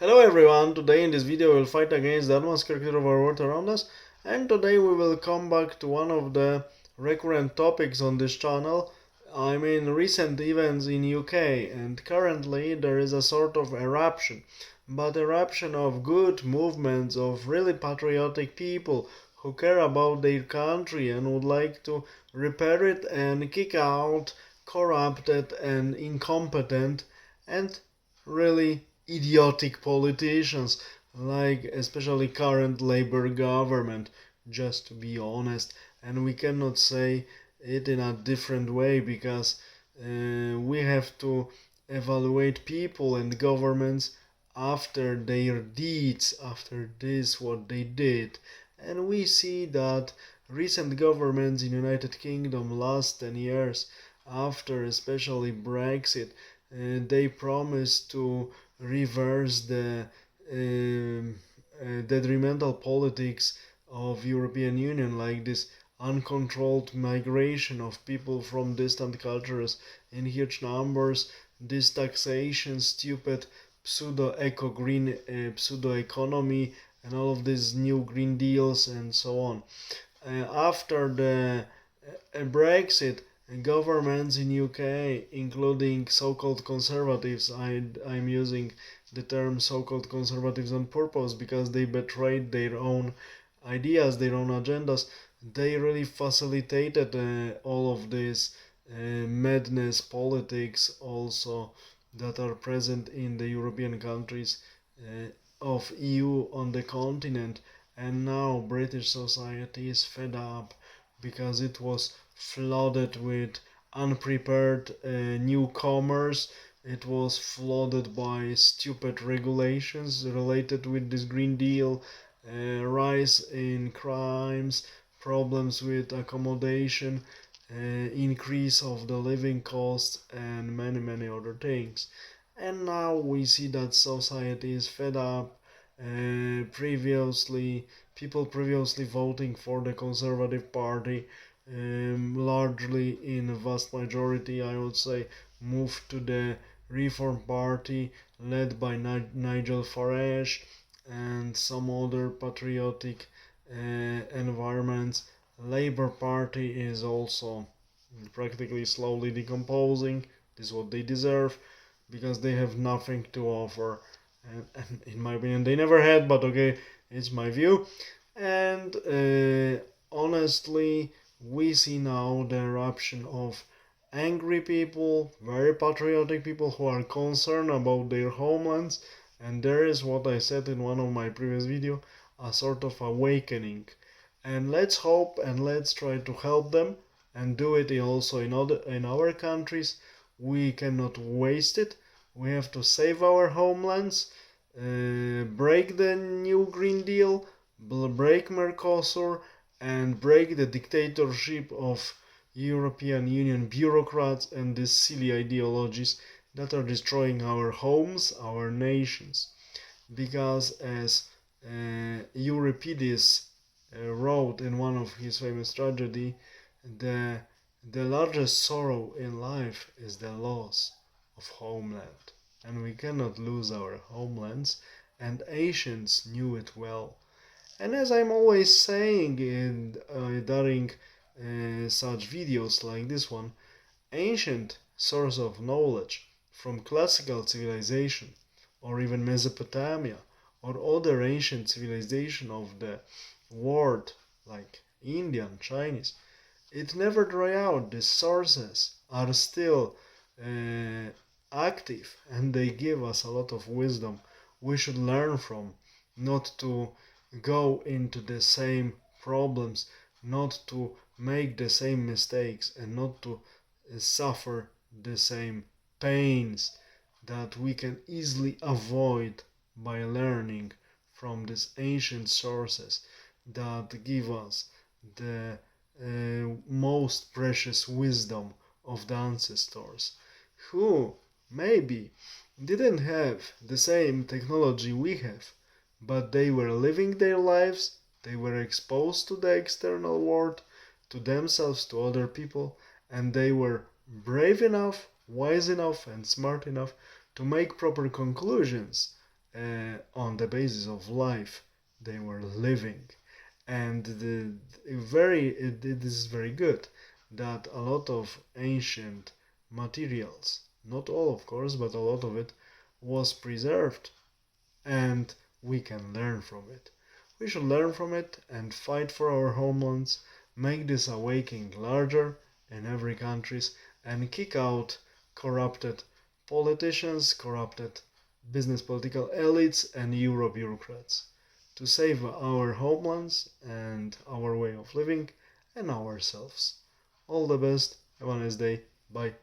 Hello everyone, today in this video we'll fight against the advanced character of our world around us, and today we will come back to one of the recurrent topics on this channel. I mean recent events in UK, and currently there is a sort of eruption, but eruption of good movements of really patriotic people who care about their country and would like to repair it and kick out corrupted and incompetent and really idiotic politicians, like especially current Labour government, just to be honest. And we cannot say it in a different way because we have to evaluate people and governments after their deeds, after this what they did. And we see that recent governments in United Kingdom last 10 years, after especially Brexit, they promised to reverse the detrimental politics of European Union, like this uncontrolled migration of people from distant cultures in huge numbers, this taxation, stupid pseudo-eco green pseudo-economy, and all of these new green deals and so on. After the Brexit, governments in UK, including so-called conservatives, I'm using the term so-called conservatives on purpose because they betrayed their own ideas, their own agendas. They really facilitated all of this madness politics also that are present in the European countries of EU on the continent. And now British society is fed up because it was flooded with unprepared newcomers. It was flooded by stupid regulations related with this Green Deal, rise in crimes, problems with accommodation, increase of the living costs, and many other things. And now we see that society is fed up. People previously voting for the Conservative Party, largely in a vast majority, I would say, moved to the Reform Party led by Nigel Farage and some other patriotic environments. Labour Party is also practically slowly decomposing. This is what they deserve because they have nothing to offer. And in my opinion, they never had, but okay, it's my view. And honestly, we see now the eruption of angry people, very patriotic people who are concerned about their homelands. And there is what I said in one of my previous videos, a sort of awakening. And let's hope and let's try to help them and do it also in our countries. We cannot waste it. We have to save our homelands, break the new Green Deal, break Mercosur, and break the dictatorship of European Union bureaucrats and these silly ideologies that are destroying our homes, our nations. Because as Euripides wrote in one of his famous tragedy, the the largest sorrow in life is the loss of homeland, and we cannot lose our homelands, and ancients knew it well. And as I'm always saying during such videos like this one, ancient source of knowledge from classical civilization or even Mesopotamia or other ancient civilization of the world like Indian, Chinese, it never dry out. The sources are still active and they give us a lot of wisdom we should learn from, not to go into the same problems, not to make the same mistakes, and not to suffer the same pains that we can easily avoid by learning from these ancient sources that give us the most precious wisdom of the ancestors, who maybe didn't have the same technology we have, but they were living their lives, they were exposed to the external world, to themselves, to other people, and they were brave enough, wise enough, and smart enough to make proper conclusions on the basis of life they were living. And it is very good that a lot of ancient materials, not all of course, but a lot of it was preserved, and we can learn from it. We should learn from it and fight for our homelands, make this awakening larger in every countries, and kick out corrupted politicians, corrupted business political elites, and Euro bureaucrats to save our homelands and our way of living and ourselves. All the best. Have a nice day. Bye.